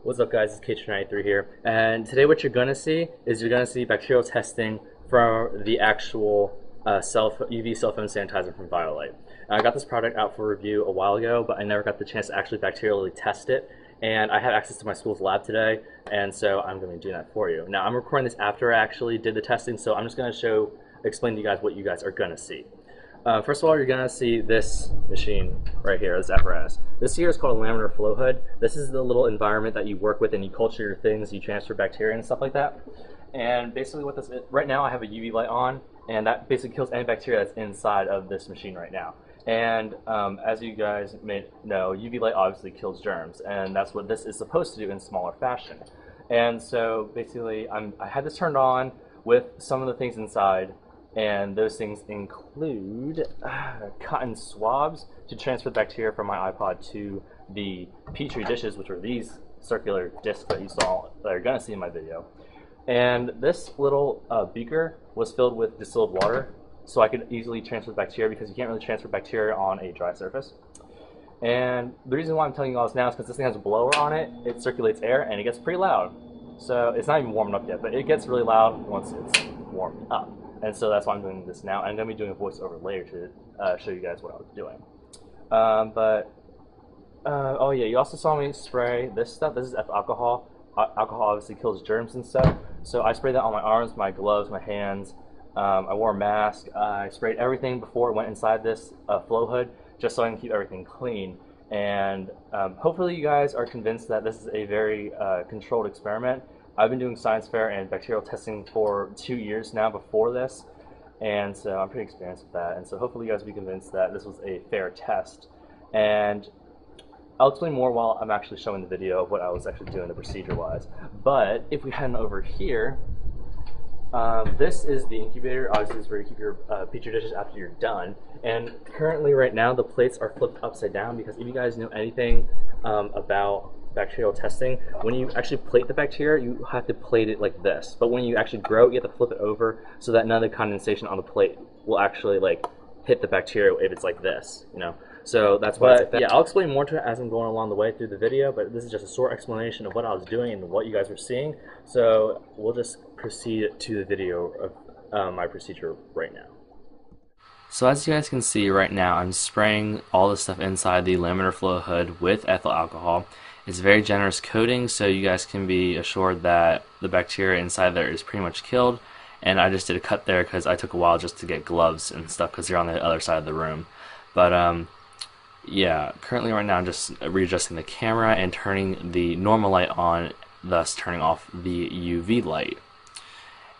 What's up, guys? It's K93 here, and today what you're gonna see is you're gonna see bacterial testing for the actual UV cell phone sanitizer from Violight. I got this product out for review a while ago, but I never got the chance to actually bacterially test it. And I have access to my school's lab today, and so I'm going to be doing that for you. Now I'm recording this after I actually did the testing, so I'm just going to explain to you guys what you guys are going to see. First of all, you're going to see this machine right here, this apparatus. This here is called a laminar flow hood. This is the little environment that you work with and you culture your things, you transfer bacteria and stuff like that. And basically what this is, right now I have a UV light on, and that basically kills any bacteria that's inside of this machine right now. And as you guys may know, UV light obviously kills germs, and that's what this is supposed to do in smaller fashion. And so basically I had this turned on with some of the things inside, and those things include cotton swabs to transfer the bacteria from my iPod to the Petri dishes, which are these circular discs that you saw, that you're going to see in my video. And this little beaker was filled with distilled water, so I could easily transfer the bacteria, because you can't really transfer bacteria on a dry surface. And the reason why I'm telling you all this now is because this thing has a blower on it, it circulates air, and it gets pretty loud. So it's not even warming up yet, but it gets really loud once it's warmed up. And so that's why I'm doing this now. I'm going to be doing a voiceover later to show you guys what I was doing. Oh yeah, you also saw me spray this stuff. This is ethyl alcohol. Alcohol obviously kills germs and stuff. So I sprayed that on my arms, my gloves, my hands. I wore a mask. I sprayed everything before it went inside this flow hood, just so I can keep everything clean. And hopefully you guys are convinced that this is a very controlled experiment. I've been doing science fair and bacterial testing for 2 years now before this, and so I'm pretty experienced with that. And so hopefully you guys will be convinced that this was a fair test. And I'll explain more while I'm actually showing the video of what I was actually doing the procedure-wise. But if we head over here, this is the incubator. Obviously, this is where you keep your petri dishes after you're done. And currently, right now, the plates are flipped upside down, because if you guys know anything about bacterial testing, when you actually plate the bacteria, you have to plate it like this. But when you actually grow it, you have to flip it over so that none of the condensation on the plate will actually like hit the bacteria if it's like this, you know. So that's why. Yeah, I'll explain more to it as I'm going along the way through the video, but this is just a short explanation of what I was doing and what you guys were seeing. So we'll just proceed to the video of my procedure right now. So as you guys can see right now, I'm spraying all the stuff inside the laminar flow hood with ethyl alcohol. It's a very generous coating, so you guys can be assured that the bacteria inside there is pretty much killed. And I just did a cut there because I took a while just to get gloves and stuff, because they're on the other side of the room. But yeah, currently right now I'm just readjusting the camera and turning the normal light on, thus turning off the UV light.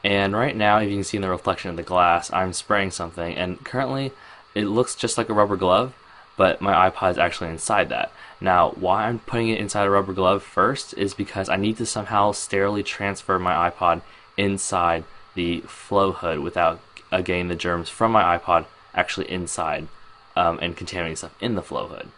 And right now, if you can see in the reflection of the glass, I'm spraying something, and currently it looks just like a rubber glove, but my iPod is actually inside that. Now, why I'm putting it inside a rubber glove first is because I need to somehow sterilely transfer my iPod inside the flow hood without getting the germs from my iPod actually inside and contaminating stuff in the flow hood.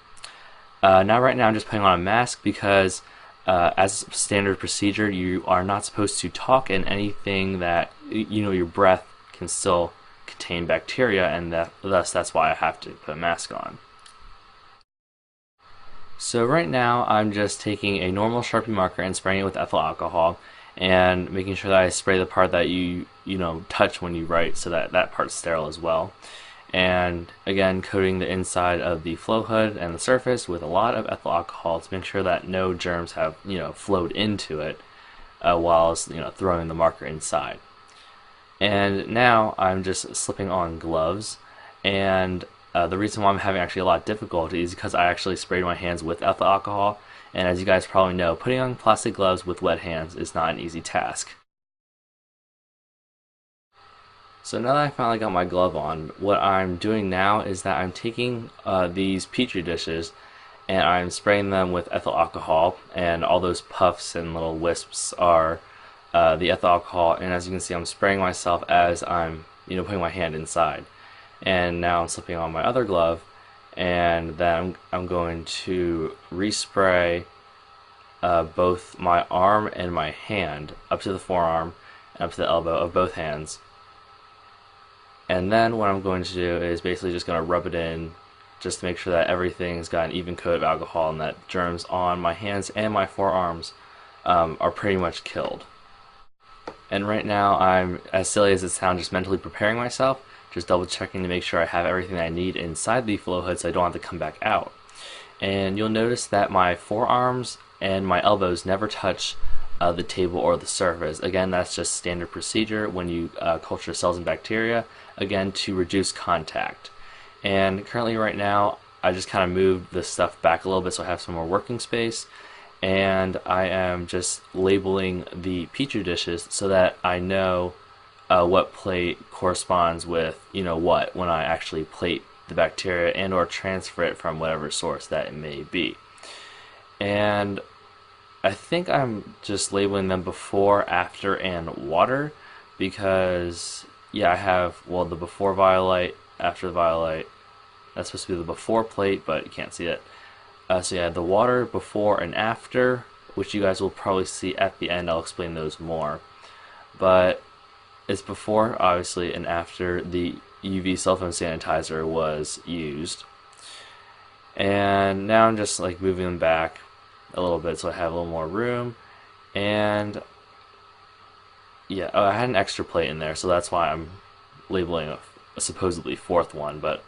Right now I'm just putting on a mask because as standard procedure, you are not supposed to talk, and anything that, you know, your breath can still contain bacteria, and thus that's why I have to put a mask on. So right now I'm just taking a normal Sharpie marker and spraying it with ethyl alcohol, and making sure that I spray the part that you touch when you write, so that that part's sterile as well. And again, coating the inside of the flow hood and the surface with a lot of ethyl alcohol to make sure that no germs have flowed into it whilst throwing the marker inside. And now I'm just slipping on gloves, and the reason why I'm having actually a lot of difficulty is because I actually sprayed my hands with ethyl alcohol, and as you guys probably know, putting on plastic gloves with wet hands is not an easy task. So now that I finally got my glove on, what I'm doing now is that I'm taking these Petri dishes and I'm spraying them with ethyl alcohol, and all those puffs and little wisps are the ethyl alcohol, and as you can see, I'm spraying myself as I'm putting my hand inside. And now I'm slipping on my other glove, and then I'm going to respray both my arm and my hand up to the forearm and up to the elbow of both hands. And then what I'm going to do is basically just going to rub it in, just to make sure that everything's got an even coat of alcohol and that germs on my hands and my forearms are pretty much killed. And right now, I'm, as silly as it sounds, just mentally preparing myself, just double checking to make sure I have everything I need inside the flow hood so I don't have to come back out. And you'll notice that my forearms and my elbows never touch the table or the surface. Again, that's just standard procedure when you culture cells and bacteria, again, to reduce contact. And currently, right now, I just kind of moved the stuff back a little bit so I have some more working space. And I am just labeling the petri dishes so that I know what plate corresponds with what when I actually plate the bacteria and or transfer it from whatever source that it may be. And I think I'm just labeling them before, after, and water because yeah, I have the before Violight, after the Violight. That's supposed to be the before plate, but you can't see it. So yeah, the water before and after, which you guys will probably see at the end. I'll explain those more. But it's before, obviously, and after the UV Cell Phone Sanitizer was used. And now I'm just like moving them back a little bit so I have a little more room. And yeah, I had an extra plate in there, so that's why I'm labeling a supposedly fourth one, but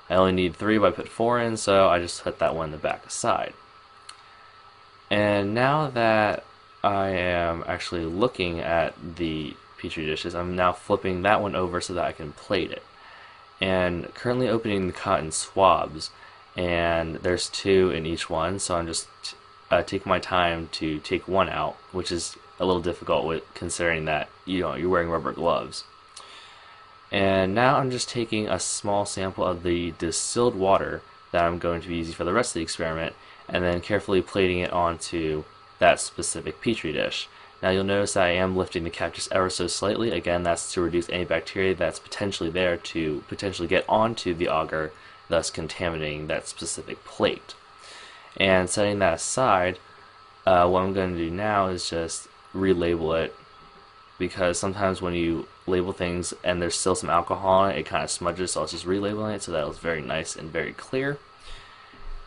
I only need 3, but I put 4 in, so I just put that one in the back aside. And now that I am actually looking at the petri dishes, I'm now flipping that one over so that I can plate it. And currently opening the cotton swabs, and there's 2 in each one, so I'm just taking my time to take one out, which is a little difficult with considering that you're wearing rubber gloves. And now I'm just taking a small sample of the distilled water that I'm going to be using for the rest of the experiment and then carefully plating it onto that specific petri dish. Now you'll notice that I am lifting the cap just ever so slightly. Again, that's to reduce any bacteria that's potentially there to potentially get onto the agar, thus contaminating that specific plate. And setting that aside, what I'm going to do now is just relabel it, because sometimes when you label things and there's still some alcohol on it, it kind of smudges, so I was just relabeling it so that it was very nice and very clear.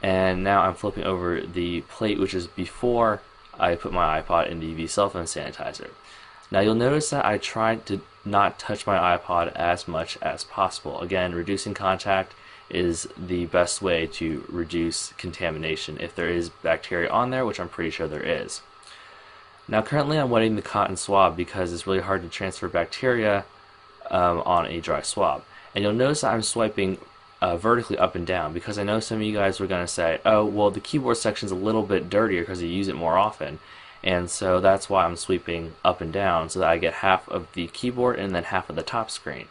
And now I'm flipping over the plate, which is before I put my iPod in the UV Cell Phone Sanitizer. Now you'll notice that I tried to not touch my iPod as much as possible. Again, reducing contact is the best way to reduce contamination if there is bacteria on there, which I'm pretty sure there is. Now currently I'm wetting the cotton swab because it's really hard to transfer bacteria on a dry swab. And you'll notice that I'm swiping vertically up and down because I know some of you guys were going to say, oh, well, the keyboard section's a little bit dirtier because you use it more often. And so that's why I'm sweeping up and down so that I get half of the keyboard and then half of the top screen.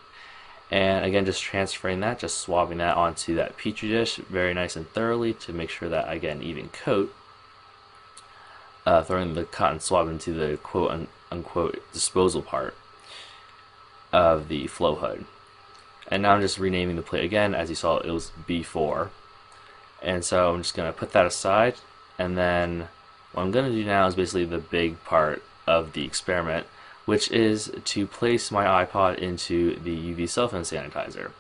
And again, just transferring that, just swabbing that onto that petri dish very nice and thoroughly to make sure that I get an even coat. Throwing the cotton swab into the quote-unquote disposal part of the flow hood. And now I'm just renaming the plate again. As you saw, it was B4. And so I'm just going to put that aside. And then what I'm going to do now is basically the big part of the experiment, which is to place my iPod into the UV Cell Phone Sanitizer.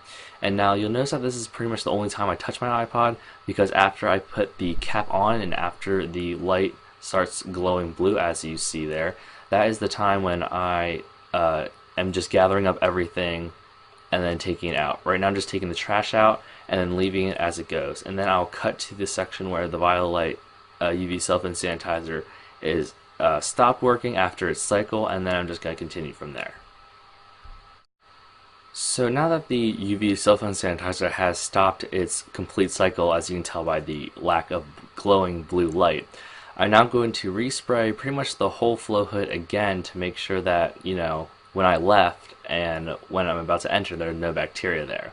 And now you'll notice that this is pretty much the only time I touch my iPod, because after I put the cap on and after the light starts glowing blue, as you see there, that is the time when I am just gathering up everything and then taking it out. Right now I'm just taking the trash out and then leaving it as it goes. And then I'll cut to the section where the Violight UV Cell Phone Sanitizer is stopped working after its cycle, and then I'm just going to continue from there. So now that the UV Cell Phone Sanitizer has stopped its complete cycle, as you can tell by the lack of glowing blue light, I'm now going to respray pretty much the whole flow hood again to make sure that, when I left and when I'm about to enter, there's no bacteria there.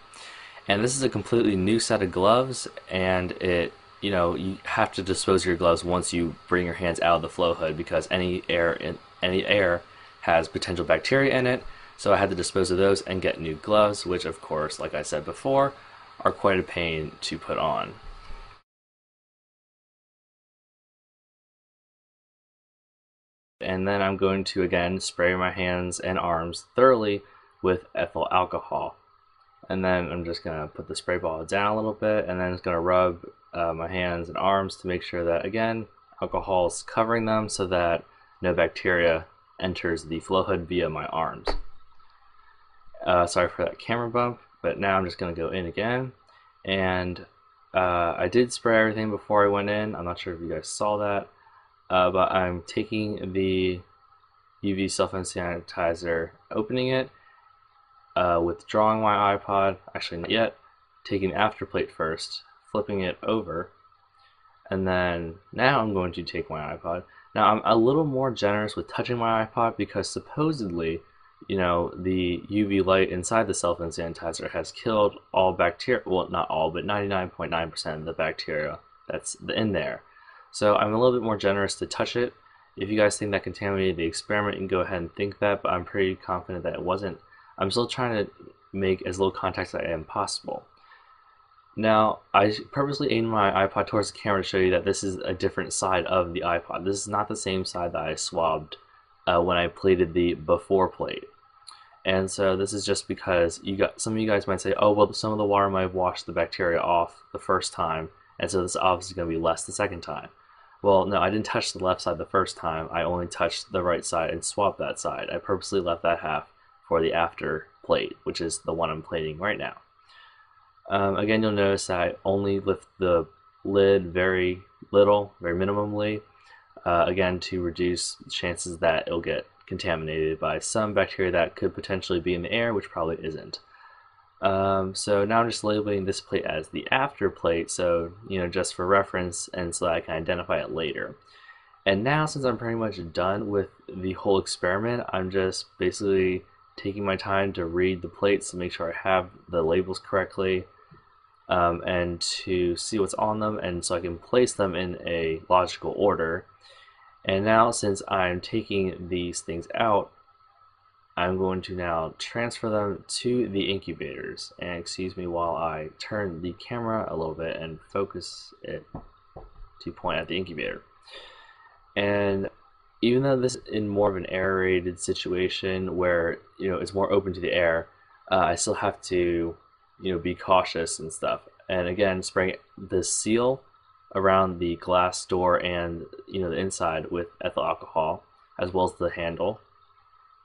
And this is a completely new set of gloves, and you have to dispose of your gloves once you bring your hands out of the flow hood, because any air has potential bacteria in it. So I had to dispose of those and get new gloves, which of course, like I said before, are quite a pain to put on. And then I'm going to again spray my hands and arms thoroughly with ethyl alcohol. And then I'm just going to put the spray bottle down a little bit, and then it's going to rub my hands and arms to make sure that, again, alcohol is covering them so that no bacteria enters the flow hood via my arms. Sorry for that camera bump, but now I'm just going to go in again. And I did spray everything before I went in. I'm not sure if you guys saw that, but I'm taking the UV Cell Phone Sanitizer, opening it, withdrawing my iPod, actually not yet, taking the after plate first, flipping it over, and then now I'm going to take my iPod. Now I'm a little more generous with touching my iPod because supposedly, you know, the UV light inside the cell phone sanitizer has killed all bacteria, well not all, but 99.9% of the bacteria that's in there. So I'm a little bit more generous to touch it. If you guys think that contaminated the experiment, you can go ahead and think that, but I'm pretty confident that it wasn't. I'm still trying to make as little contact as I am possible. Now, I purposely aimed my iPod towards the camera to show you that this is a different side of the iPod. This is not the same side that I swabbed when I plated the before plate. And so this is just because some of you guys might say, oh, well, some of the water might have washed the bacteria off the first time, and so this is obviously going to be less the second time. Well, no, I didn't touch the left side the first time. I only touched the right side and swabbed that side. I purposely left that half for the after plate, which is the one I'm plating right now. Again, you'll notice that I only lift the lid very little, very minimally, again, to reduce the chances that it'll get contaminated by some bacteria that could potentially be in the air, which probably isn't. So now I'm just labeling this plate as the after plate, so, you know, just for reference and so that I can identify it later. And now, since I'm pretty much done with the whole experiment, I'm just basically taking my time to read the plates to make sure I have the labels correctly, and to see what's on them, and so I can place them in a logical order. And now, since I'm taking these things out, I'm going to now transfer them to the incubators. And excuse me while I turn the camera a little bit and focus it to point at the incubator. And even though this is in more of an aerated situation where, you know, it's more open to the air, I still have to, you know, be cautious and stuff. And again, spraying the seal around the glass door and, you know, the inside with ethyl alcohol, as well as the handle,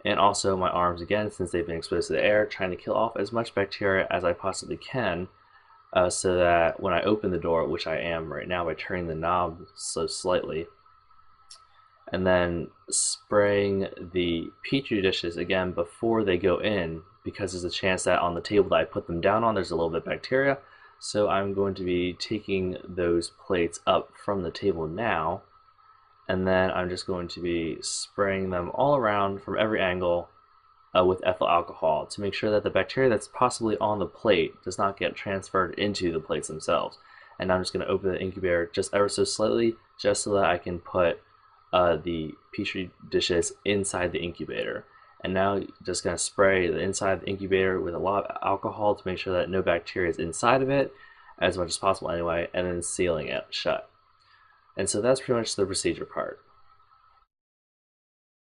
and also my arms again, since they've been exposed to the air, trying to kill off as much bacteria as I possibly can, so that when I open the door, which I am right now by turning the knob so slightly, and then spraying the petri dishes again before they go in, because there's a chance that on the table that I put them down on there's a little bit of bacteria. So I'm going to be taking those plates up from the table now, and then I'm just going to be spraying them all around from every angle with ethyl alcohol to make sure that the bacteria that's possibly on the plate does not get transferred into the plates themselves. And I'm just going to open the incubator just ever so slightly, just so that I can put the petri dishes inside the incubator. And now just going to spray the inside of the incubator with a lot of alcohol to make sure that no bacteria is inside of it, as much as possible anyway, and then sealing it shut. And so that's pretty much the procedure part.